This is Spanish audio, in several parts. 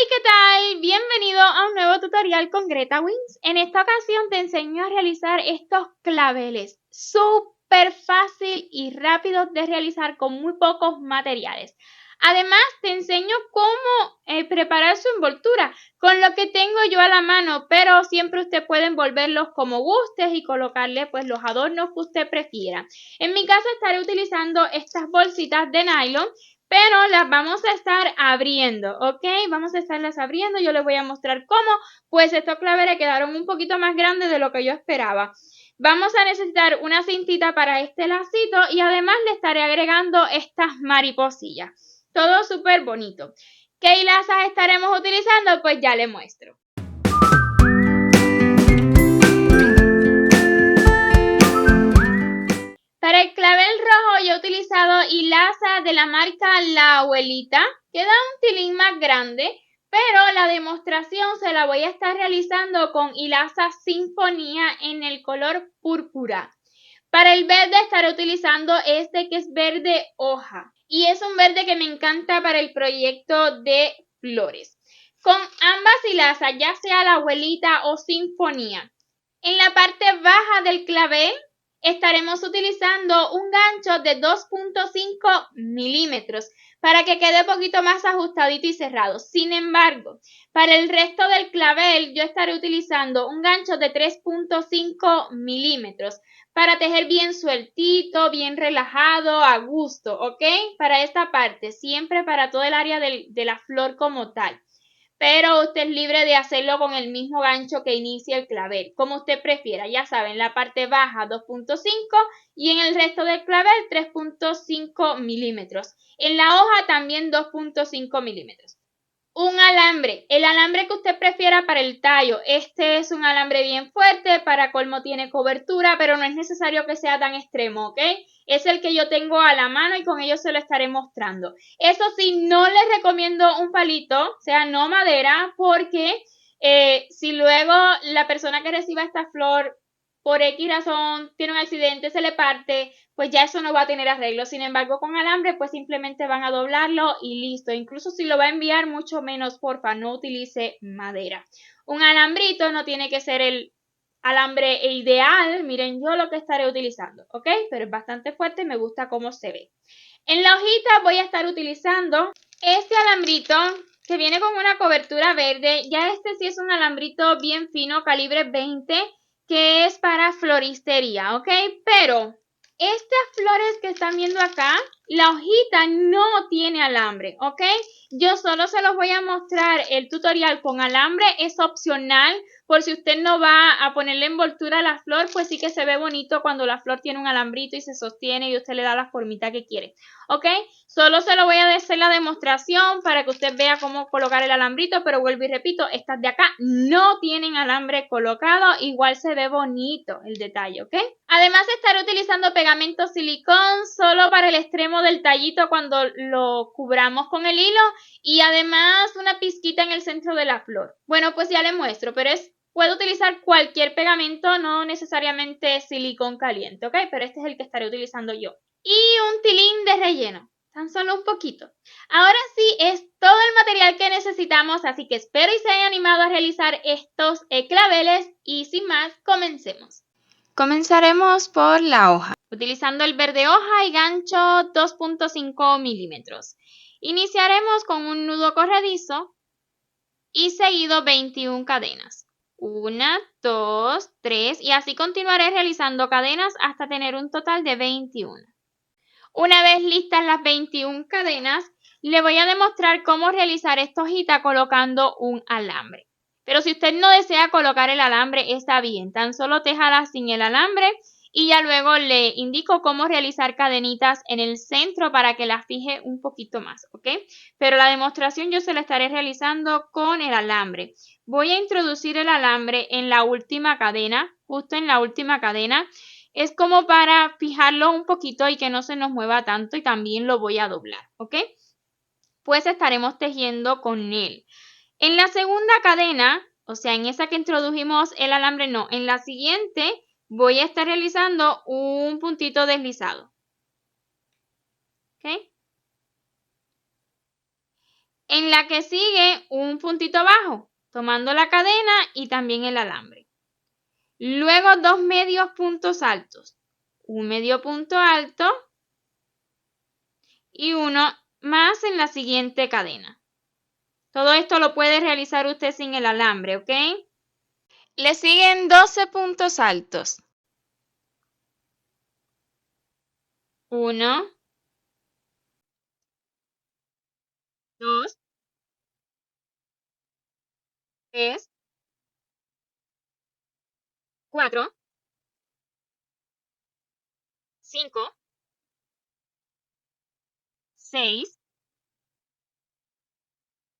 ¿Qué tal? Bienvenido a un nuevo tutorial con Greta Wins. En esta ocasión te enseño a realizar estos claveles súper fácil y rápido de realizar con muy pocos materiales. Además te enseño cómo preparar su envoltura con lo que tengo yo a la mano, pero siempre usted puede envolverlos como guste y colocarle pues los adornos que usted prefiera. En mi caso estaré utilizando estas bolsitas de nylon, pero las vamos a estar abriendo, ¿ok? Vamos a estarlas abriendo. Yo les voy a mostrar cómo, pues estos claveles quedaron un poquito más grandes de lo que yo esperaba. Vamos a necesitar una cintita para este lacito y además le estaré agregando estas mariposillas. Todo súper bonito. ¿Qué hilazas estaremos utilizando? Pues ya les muestro. Para el clavel rojo yo he utilizado hilaza de la marca La Abuelita, que da un tilín más grande, pero la demostración se la voy a estar realizando con hilaza Sinfonía en el color púrpura. Para el verde estaré utilizando este que es verde hoja y es un verde que me encanta para el proyecto de flores. Con ambas hilazas, ya sea La Abuelita o Sinfonía, en la parte baja del clavel estaremos utilizando un gancho de 2.5 milímetros para que quede un poquito más ajustadito y cerrado. Sin embargo, para el resto del clavel yo estaré utilizando un gancho de 3.5 milímetros para tejer bien sueltito, bien relajado, a gusto, ¿ok? Para esta parte, siempre para todo el área de la flor como tal. Pero usted es libre de hacerlo con el mismo gancho que inicia el clavel, como usted prefiera. Ya saben, la parte baja 2.5 y en el resto del clavel 3.5 milímetros. En la hoja también 2.5 milímetros. Un alambre, el alambre que usted prefiera para el tallo. Este es un alambre bien fuerte, para colmo tiene cobertura, pero no es necesario que sea tan extremo, ¿ok? Es el que yo tengo a la mano y con ello se lo estaré mostrando. Eso sí, no les recomiendo un palito, o sea, no madera, porque si luego la persona que reciba esta flor por X razón tiene un accidente, se le parte, pues ya eso no va a tener arreglo. Sin embargo, con alambre, pues simplemente van a doblarlo y listo. Incluso si lo va a enviar, mucho menos, porfa, no utilice madera. Un alambrito no tiene que ser el alambre ideal. Miren yo lo que estaré utilizando, ¿ok? Pero es bastante fuerte y me gusta cómo se ve. En la hojita voy a estar utilizando este alambrito que viene con una cobertura verde. Ya este sí es un alambrito bien fino, calibre 20, que es para floristería, ¿ok? Pero estas flores que están viendo acá, la hojita no tiene alambre, ¿ok? Yo solo se los voy a mostrar el tutorial con alambre, es opcional. Por si usted no va a ponerle envoltura a la flor, pues sí que se ve bonito cuando la flor tiene un alambrito y se sostiene y usted le da la formita que quiere, ¿ok? Solo se lo voy a hacer la demostración para que usted vea cómo colocar el alambrito, pero vuelvo y repito, estas de acá no tienen alambre colocado, igual se ve bonito el detalle, ¿ok? Además estaré utilizando pegamento silicón solo para el extremo del tallito cuando lo cubramos con el hilo y además una pizquita en el centro de la flor. Bueno, pues ya le muestro, pero puedo utilizar cualquier pegamento, no necesariamente silicón caliente, ¿ok? Pero este es el que estaré utilizando yo. Y un tilín de relleno, tan solo un poquito. Ahora sí, es todo el material que necesitamos, así que espero y se hayan animado a realizar estos claveles y sin más, comencemos. Comenzaremos por la hoja, utilizando el verde hoja y gancho 2.5 milímetros. Iniciaremos con un nudo corredizo y seguido 21 cadenas. 1, 2, 3 y así continuaré realizando cadenas hasta tener un total de 21. Una vez listas las 21 cadenas, le voy a demostrar cómo realizar esta hojita colocando un alambre. Pero si usted no desea colocar el alambre, está bien, tan solo téjala sin el alambre y ya luego le indico cómo realizar cadenitas en el centro para que las fije un poquito más, ¿ok? Pero la demostración yo se la estaré realizando con el alambre. Voy a introducir el alambre en la última cadena, justo en la última cadena. Es como para fijarlo un poquito y que no se nos mueva tanto y también lo voy a doblar, ¿ok? Pues estaremos tejiendo con él. En la segunda cadena, o sea, en esa que introdujimos el alambre, no, en la siguiente voy a estar realizando un puntito deslizado. ¿Ok? En la que sigue un puntito bajo, tomando la cadena y también el alambre. Luego 2 medios puntos altos, un medio punto alto y uno más en la siguiente cadena. Todo esto lo puede realizar usted sin el alambre, ¿ok? Le siguen 12 puntos altos. 1, 2, 3, 4, 5, 6,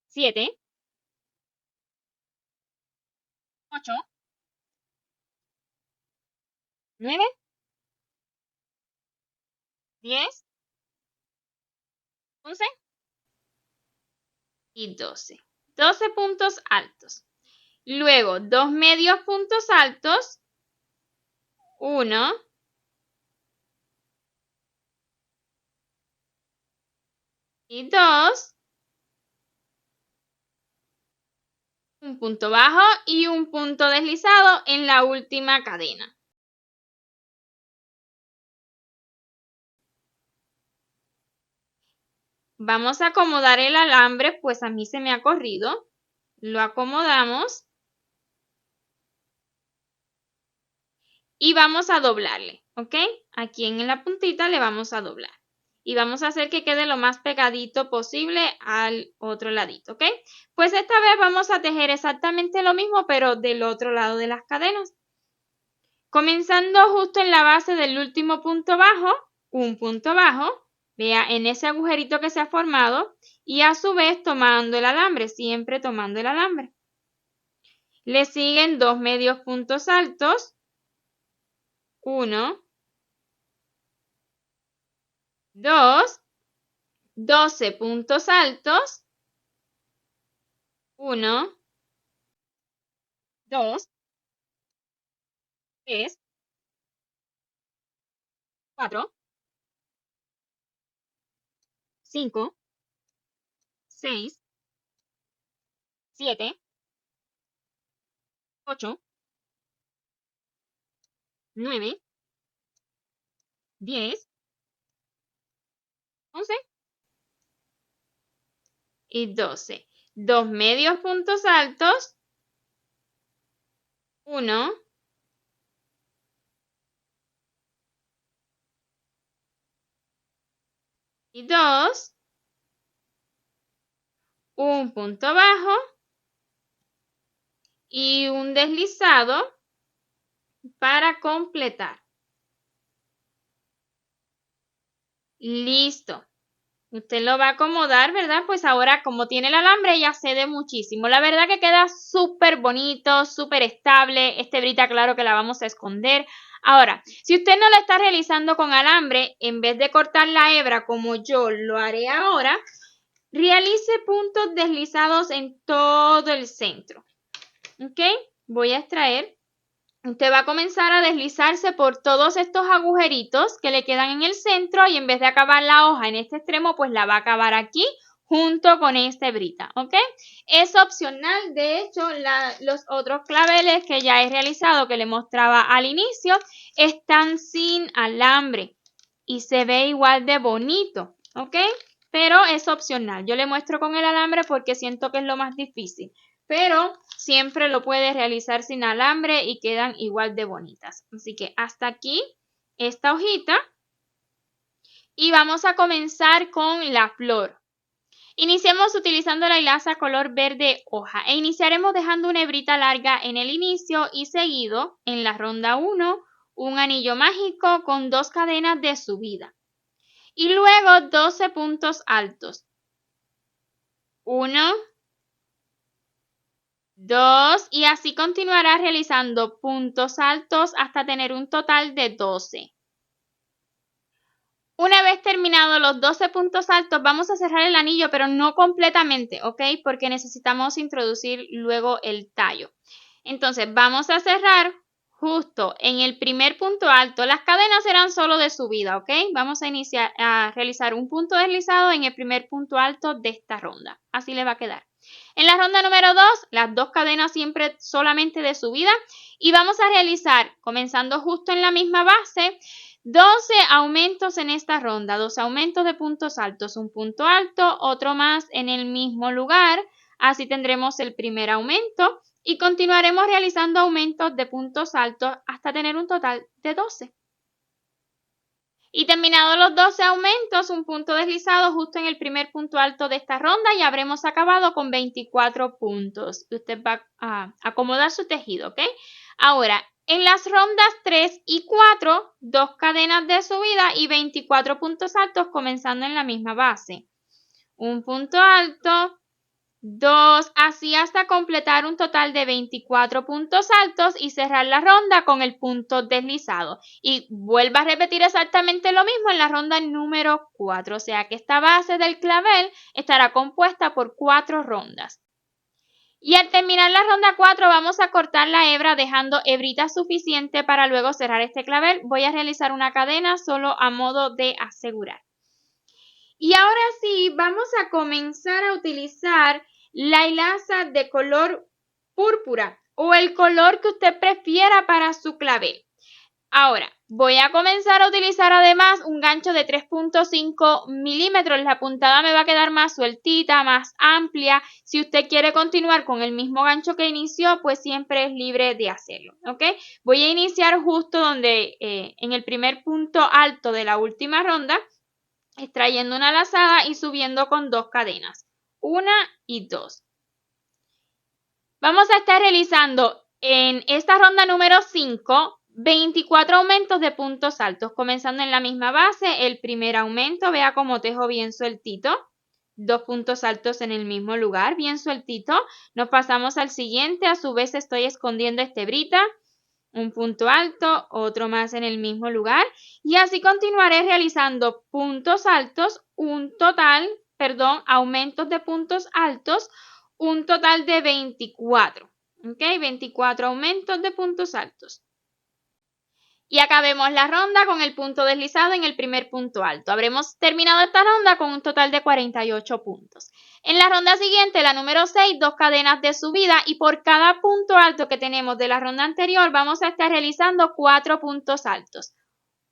7, 8, 9, 10, 11 y 12. 12 puntos altos. Luego, 2 medios puntos altos. 1, y 2. Un punto bajo y un punto deslizado en la última cadena. Vamos a acomodar el alambre, pues a mí se me ha corrido. Lo acomodamos. Y vamos a doblarle, ¿ok? Aquí en la puntita le vamos a doblar. Y vamos a hacer que quede lo más pegadito posible al otro ladito, ¿ok? Pues esta vez vamos a tejer exactamente lo mismo, pero del otro lado de las cadenas. Comenzando justo en la base del último punto bajo, un punto bajo, vea en ese agujerito que se ha formado y a su vez tomando el alambre, siempre tomando el alambre. Le siguen 2 medios puntos altos, 1, 2, 12 puntos altos, 1, 2, 3, 4, 5, 6, 7, 8, 9, 10, 11 y 12. 2 medios puntos altos, 1, y 2, un punto bajo y un deslizado para completar. Listo. Usted lo va a acomodar, ¿verdad? Pues ahora como tiene el alambre ya cede muchísimo. La verdad que queda súper bonito, súper estable. Esta hebrita claro que la vamos a esconder. Ahora, si usted no lo está realizando con alambre, en vez de cortar la hebra como yo lo haré ahora, realice puntos deslizados en todo el centro. ¿Ok? Voy a extraer. Usted va a comenzar a deslizarse por todos estos agujeritos que le quedan en el centro y en vez de acabar la hoja en este extremo, pues la va a acabar aquí junto con esta hebrita, ¿ok? Es opcional, de hecho, los otros claveles que ya he realizado que le mostraba al inicio están sin alambre y se ve igual de bonito, ¿ok? Pero es opcional. Yo le muestro con el alambre porque siento que es lo más difícil. Pero siempre lo puedes realizar sin alambre y quedan igual de bonitas. Así que hasta aquí esta hojita y vamos a comenzar con la flor. Iniciemos utilizando la hilaza color verde hoja e iniciaremos dejando una hebrita larga en el inicio y seguido en la ronda 1 un anillo mágico con 2 cadenas de subida y luego 12 puntos altos. 1, 2 y así continuará realizando puntos altos hasta tener un total de 12. Una vez terminados los 12 puntos altos vamos a cerrar el anillo pero no completamente, ¿ok? Porque necesitamos introducir luego el tallo. Entonces vamos a cerrar justo en el primer punto alto. Las cadenas serán solo de subida, ¿ok? Vamos a realizar un punto deslizado en el primer punto alto de esta ronda. Así le va a quedar. En la ronda número 2, las dos cadenas siempre solamente de subida. Y vamos a realizar, comenzando justo en la misma base, 12 aumentos en esta ronda. 12 aumentos de puntos altos. Un punto alto, otro más en el mismo lugar. Así tendremos el primer aumento. Y continuaremos realizando aumentos de puntos altos hasta tener un total de 12. Y terminados los 12 aumentos, un punto deslizado justo en el primer punto alto de esta ronda y habremos acabado con 24 puntos. Y usted va a acomodar su tejido, ¿ok? Ahora, en las rondas 3 y 4, 2 cadenas de subida y 24 puntos altos comenzando en la misma base. Un punto alto, 2, así hasta completar un total de 24 puntos altos y cerrar la ronda con el punto deslizado. Y vuelva a repetir exactamente lo mismo en la ronda número 4, o sea que esta base del clavel estará compuesta por 4 rondas. Y al terminar la ronda 4 vamos a cortar la hebra dejando hebrita suficiente para luego cerrar este clavel. Voy a realizar una cadena solo a modo de asegurar. Y ahora sí, vamos a comenzar a utilizar la hilaza de color púrpura o el color que usted prefiera para su clavel. Ahora, voy a comenzar a utilizar además un gancho de 3.5 milímetros. La puntada me va a quedar más sueltita, más amplia. Si usted quiere continuar con el mismo gancho que inició, pues siempre es libre de hacerlo, ¿ok? Voy a iniciar justo donde, en el primer punto alto de la última ronda, extrayendo una lazada y subiendo con 2 cadenas. 1 y 2. Vamos a estar realizando en esta ronda número 5 24 aumentos de puntos altos, comenzando en la misma base. El primer aumento, vea cómo tejo bien sueltito. 2 puntos altos en el mismo lugar, bien sueltito. Nos pasamos al siguiente, a su vez estoy escondiendo esta hebrita. Un punto alto, otro más en el mismo lugar. Y así continuaré realizando puntos altos, aumentos de puntos altos, un total de 24. ¿Ok? 24 aumentos de puntos altos. Y acabemos la ronda con el punto deslizado en el primer punto alto. Habremos terminado esta ronda con un total de 48 puntos. En la ronda siguiente, la número 6, 2 cadenas de subida y por cada punto alto que tenemos de la ronda anterior vamos a estar realizando 4 puntos altos.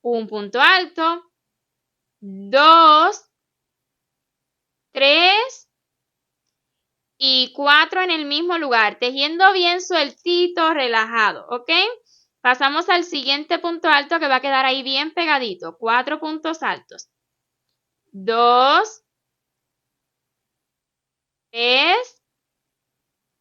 Un punto alto, 2, 3 y 4 en el mismo lugar, tejiendo bien sueltito, relajado, ¿ok? Pasamos al siguiente punto alto que va a quedar ahí bien pegadito. 4 puntos altos. 2, 3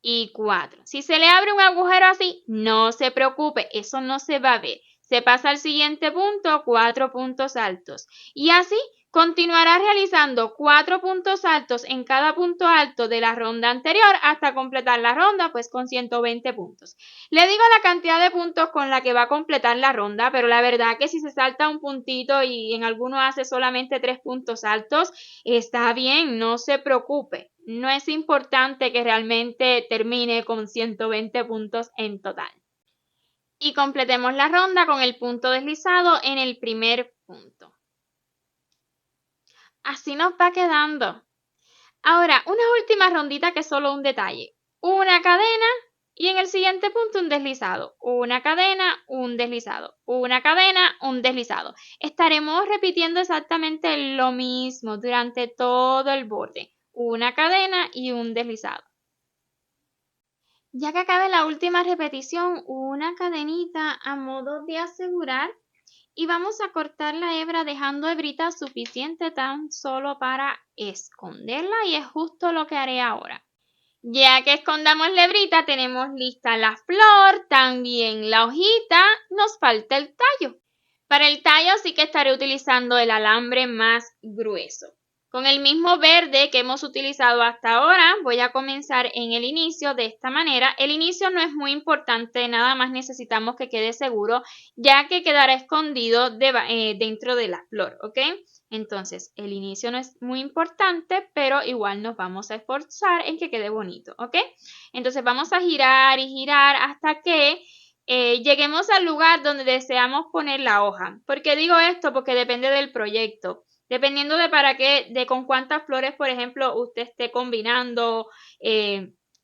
y 4. Si se le abre un agujero así, no se preocupe, eso no se va a ver. Se pasa al siguiente punto, 4 puntos altos. Y así continuará realizando 4 puntos altos en cada punto alto de la ronda anterior hasta completar la ronda, pues con 120 puntos. Le digo la cantidad de puntos con la que va a completar la ronda, pero la verdad que si se salta un puntito y en alguno hace solamente 3 puntos altos, está bien, no se preocupe. No es importante que realmente termine con 120 puntos en total. Y completemos la ronda con el punto deslizado en el primer punto. Así nos va quedando. Ahora, una última rondita que es solo un detalle. Una cadena y en el siguiente punto un deslizado. Una cadena, un deslizado. Una cadena, un deslizado. Estaremos repitiendo exactamente lo mismo durante todo el borde. Una cadena y un deslizado. Ya que acabe la última repetición, una cadenita a modo de asegurar. Y vamos a cortar la hebra dejando hebrita suficiente tan solo para esconderla y es justo lo que haré ahora. Ya que escondamos la hebrita, tenemos lista la flor, también la hojita, nos falta el tallo. Para el tallo sí que estaré utilizando el alambre más grueso. Con el mismo verde que hemos utilizado hasta ahora, voy a comenzar en el inicio de esta manera. El inicio no es muy importante, nada más necesitamos que quede seguro, ya que quedará escondido dentro de la flor, ¿ok? Entonces, el inicio no es muy importante, pero igual nos vamos a esforzar en que quede bonito, ¿ok? Entonces, vamos a girar y girar hasta que lleguemos al lugar donde deseamos poner la hoja. ¿Por qué digo esto? Porque depende del proyecto. Dependiendo de para qué, de con cuántas flores, por ejemplo, usted esté combinando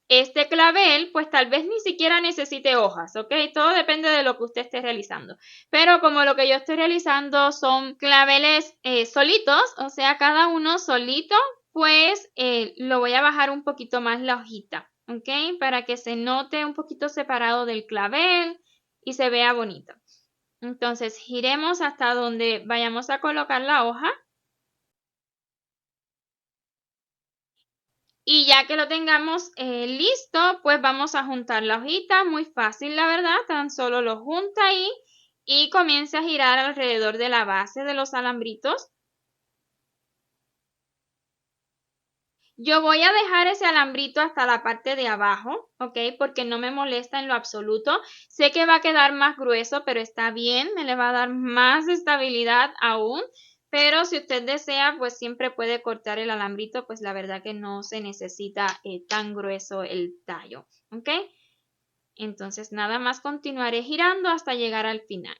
este clavel, pues tal vez ni siquiera necesite hojas, ¿ok? Todo depende de lo que usted esté realizando. Pero como lo que yo estoy realizando son claveles solitos, o sea, cada uno solito, pues lo voy a bajar un poquito más la hojita, ¿ok? Para que se note un poquito separado del clavel y se vea bonito. Entonces, giremos hasta donde vayamos a colocar la hoja. Y ya que lo tengamos listo, pues vamos a juntar la hojita. Muy fácil, la verdad. Tan solo lo junta ahí y comienza a girar alrededor de la base de los alambritos. Yo voy a dejar ese alambrito hasta la parte de abajo, ¿ok? Porque no me molesta en lo absoluto. Sé que va a quedar más grueso, pero está bien, me le va a dar más estabilidad aún. Pero si usted desea, pues siempre puede cortar el alambrito, pues la verdad que no se necesita tan grueso el tallo, ¿ok? Entonces nada más continuaré girando hasta llegar al final.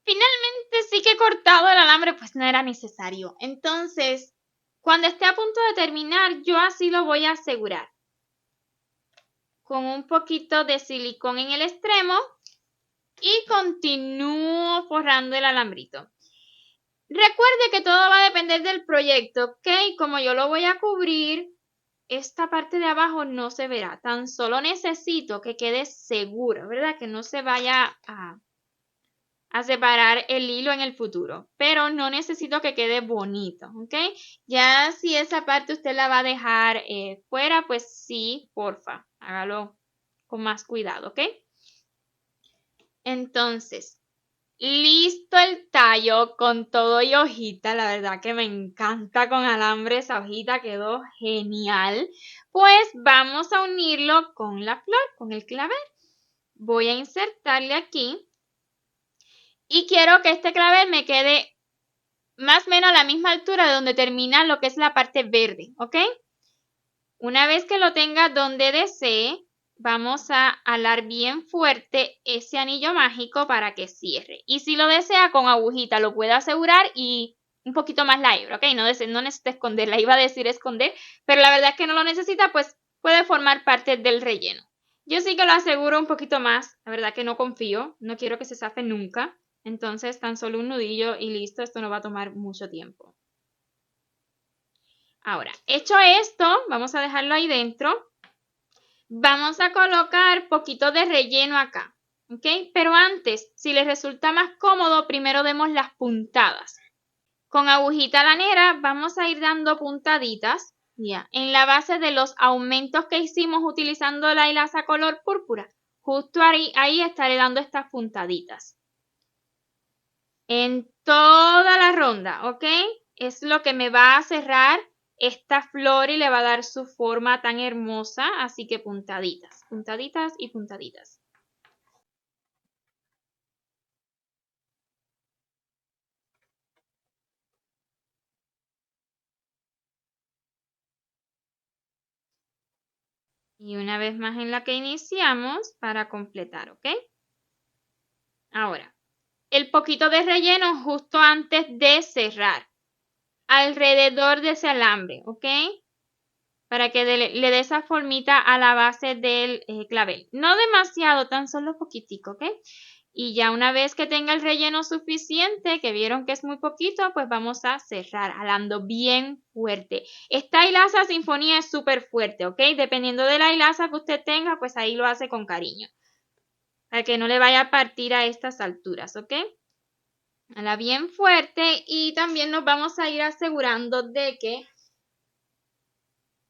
Finalmente sí que he cortado el alambre, pues no era necesario. Entonces, cuando esté a punto de terminar, yo así lo voy a asegurar. Con un poquito de silicón en el extremo y continúo forrando el alambrito. Recuerde que todo va a depender del proyecto, ¿ok? Como yo lo voy a cubrir, esta parte de abajo no se verá. Tan solo necesito que quede seguro, ¿verdad? Que no se vaya a separar el hilo en el futuro, pero no necesito que quede bonito, ¿ok? Ya si esa parte usted la va a dejar fuera, pues sí, porfa, hágalo con más cuidado, ¿ok? Entonces, listo el tallo con todo y hojita, la verdad que me encanta con alambre, esa hojita quedó genial. Pues vamos a unirlo con la flor, con el clavel. Voy a insertarle aquí. Y quiero que este clavel me quede más o menos a la misma altura de donde termina lo que es la parte verde, ¿ok? Una vez que lo tenga donde desee, vamos a alar bien fuerte ese anillo mágico para que cierre. Y si lo desea con agujita, lo puede asegurar y un poquito más la hebra, ¿ok? No necesita esconderla, iba a decir esconder, pero la verdad es que no lo necesita, pues puede formar parte del relleno. Yo sí que lo aseguro un poquito más, la verdad que no confío, no quiero que se zafe nunca. Entonces, tan solo un nudillo y listo, esto no va a tomar mucho tiempo. Ahora, hecho esto, vamos a dejarlo ahí dentro. Vamos a colocar poquito de relleno acá, ¿ok? Pero antes, si les resulta más cómodo, primero demos las puntadas. Con agujita lanera vamos a ir dando puntaditas, ya, en la base de los aumentos que hicimos utilizando la hilaza color púrpura. Justo ahí estaré dando estas puntaditas. En toda la ronda, ¿ok? Es lo que me va a cerrar esta flor y le va a dar su forma tan hermosa, así que puntaditas, puntaditas y puntaditas. Y una vez más en la que iniciamos para completar, ¿ok? Ahora, el poquito de relleno justo antes de cerrar, alrededor de ese alambre, ¿ok? Para que le dé esa formita a la base del clavel. No demasiado, tan solo poquitico, ¿ok? Y ya una vez que tenga el relleno suficiente, que vieron que es muy poquito, pues vamos a cerrar, alando bien fuerte. Esta hilaza sinfonía es súper fuerte, ¿ok? Dependiendo de la hilaza que usted tenga, pues ahí lo hace con cariño. Para que no le vaya a partir a estas alturas, ¿ok? Ala bien fuerte y también nos vamos a ir asegurando de que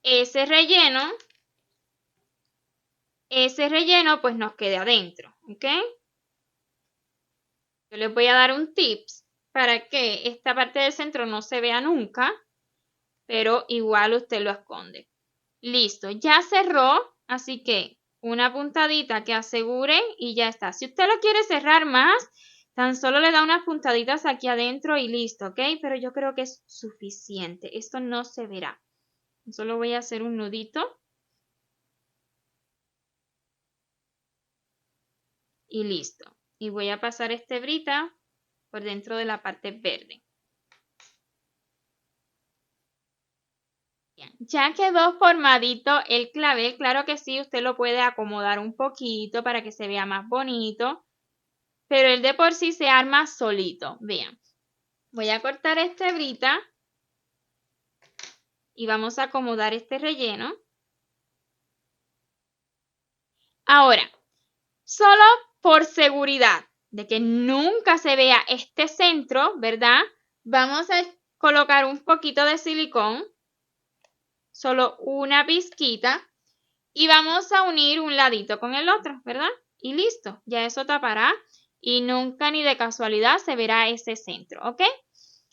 ese relleno pues nos quede adentro, ¿ok? Yo les voy a dar un tips para que esta parte del centro no se vea nunca, pero igual usted lo esconde. Listo, ya cerró, así que una puntadita que asegure y ya está. Si usted lo quiere cerrar más, tan solo le da unas puntaditas aquí adentro y listo, ¿ok? Pero yo creo que es suficiente. Esto no se verá. Solo voy a hacer un nudito. Y listo. Y voy a pasar esta hebrita por dentro de la parte verde. Bien. Ya quedó formadito el clavel. Claro que sí, usted lo puede acomodar un poquito para que se vea más bonito. Pero él de por sí se arma solito. Vean. Voy a cortar esta hebrita. Y vamos a acomodar este relleno. Ahora, solo por seguridad de que nunca se vea este centro, ¿verdad? Vamos a colocar un poquito de silicón, solo una pizquita, y vamos a unir un ladito con el otro, ¿verdad? Y listo, ya eso tapará y nunca ni de casualidad se verá ese centro, ¿ok?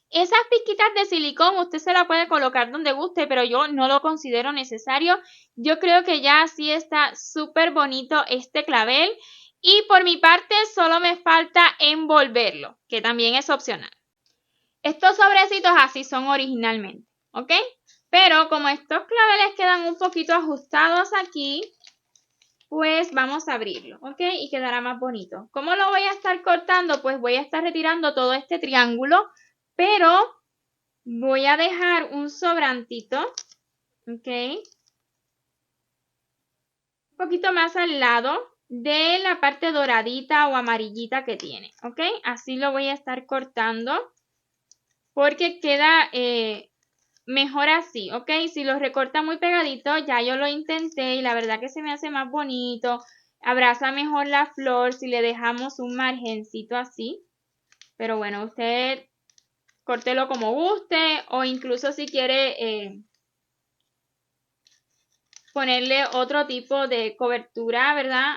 Esas pizquitas de silicón usted se la puede colocar donde guste, pero yo no lo considero necesario. Yo creo que ya así está súper bonito este clavel. Y por mi parte solo me falta envolverlo, que también es opcional. Estos sobrecitos así son originalmente, ¿ok? Pero como estos claveles quedan un poquito ajustados aquí, pues vamos a abrirlo, ¿ok? Y quedará más bonito. ¿Cómo lo voy a estar cortando? Pues voy a estar retirando todo este triángulo, pero voy a dejar un sobrantito, ¿ok? Un poquito más al lado de la parte doradita o amarillita que tiene, ¿ok? Así lo voy a estar cortando porque queda mejor así, ¿ok? Si lo recorta muy pegadito, ya yo lo intenté y la verdad que se me hace más bonito, abraza mejor la flor si le dejamos un margencito así, pero bueno, usted córtelo como guste o incluso si quiere ponerle otro tipo de cobertura, ¿verdad?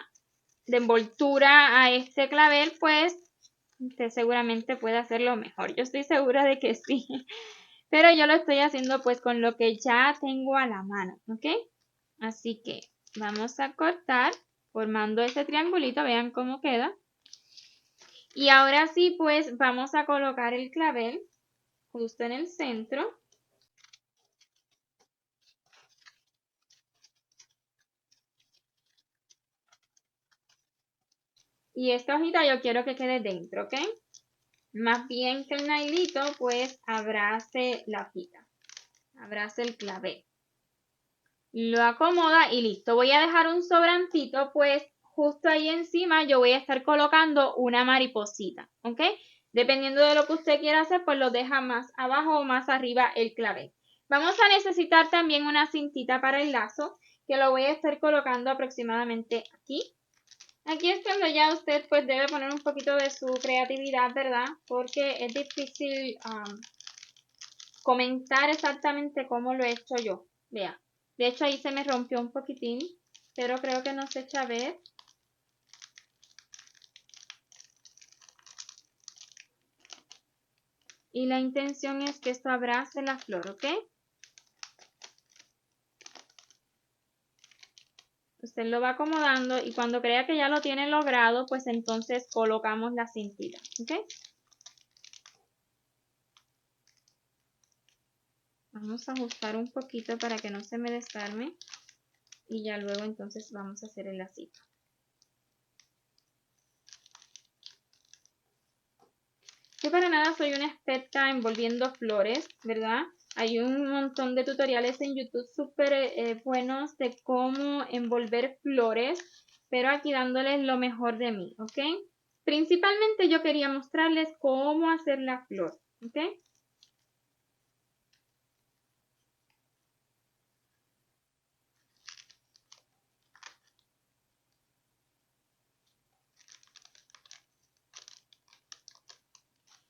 De envoltura a este clavel, pues usted seguramente puede hacerlo mejor. Yo estoy segura de que sí. Pero yo lo estoy haciendo pues con lo que ya tengo a la mano, ¿ok? Así que vamos a cortar formando ese triangulito, vean cómo queda. Y ahora sí pues vamos a colocar el clavel justo en el centro. Y esta hojita yo quiero que quede dentro, ¿ok? Más bien que el nailito pues abrace la hojita, abrace el clavel. Lo acomoda y listo. Voy a dejar un sobrantito, pues justo ahí encima yo voy a estar colocando una mariposita, ¿ok? Dependiendo de lo que usted quiera hacer, pues lo deja más abajo o más arriba el clavel. Vamos a necesitar también una cintita para el lazo, que lo voy a estar colocando aproximadamente aquí. Aquí es cuando ya usted pues debe poner un poquito de su creatividad, ¿verdad? Porque es difícil comentar exactamente cómo lo he hecho yo. Vea. De hecho, ahí se me rompió un poquitín, pero creo que no se echa a ver. Y la intención es que esto abrace la flor, ¿ok? Usted lo va acomodando y cuando crea que ya lo tiene logrado, pues entonces colocamos la cintita, ¿ok? Vamos a ajustar un poquito para que no se me desarme y ya luego entonces vamos a hacer el lacito. Yo para nada soy una experta envolviendo flores, ¿verdad? Hay un montón de tutoriales en YouTube súper buenos de cómo envolver flores, pero aquí dándoles lo mejor de mí, ¿ok? Principalmente yo quería mostrarles cómo hacer la flor, ¿ok?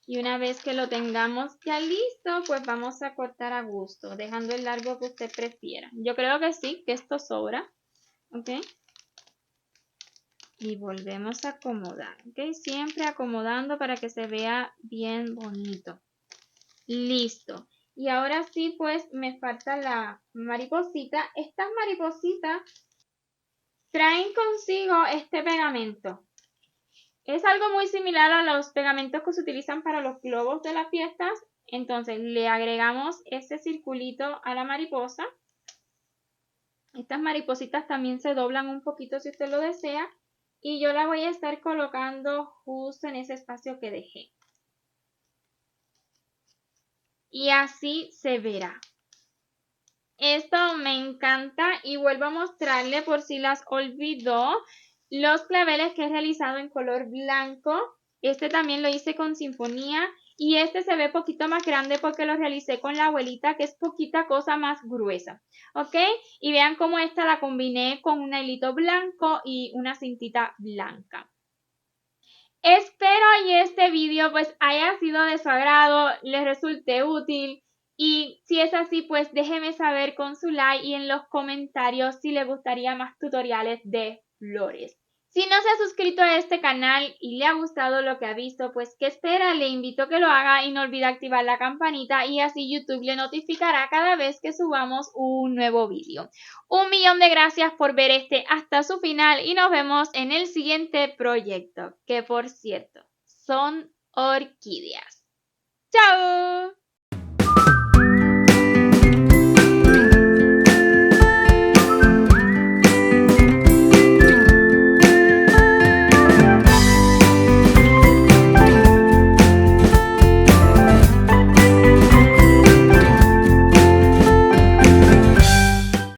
Y una vez que lo tengamos ya listo, pues vamos a cortar a gusto, dejando el largo que usted prefiera. Yo creo que sí, que esto sobra, ¿ok? Y volvemos a acomodar, ¿ok? Siempre acomodando para que se vea bien bonito. Listo. Y ahora sí, pues me falta la mariposita. Estas maripositas traen consigo este pegamento. Es algo muy similar a los pegamentos que se utilizan para los globos de las fiestas. Entonces le agregamos ese circulito a la mariposa. Estas maripositas también se doblan un poquito si usted lo desea. y yo la voy a estar colocando justo en ese espacio que dejé. Y así se verá. Esto me encanta y vuelvo a mostrarle por si las olvidó los claveles que he realizado en color blanco. Este también lo hice con sinfonía y este se ve poquito más grande porque lo realicé con la abuelita, que es poquita cosa más gruesa, ¿ok? Y vean cómo esta la combiné con un hilito blanco y una cintita blanca. Espero y este vídeo pues haya sido de su agrado, les resulte útil y si es así pues déjeme saber con su like y en los comentarios si le gustaría más tutoriales de flores. Si no se ha suscrito a este canal y le ha gustado lo que ha visto, pues ¿qué espera? Le invito a que lo haga y no olvide activar la campanita y así YouTube le notificará cada vez que subamos un nuevo vídeo. Un millón de gracias por ver este hasta su final y nos vemos en el siguiente proyecto, que por cierto, son orquídeas. ¡Chao!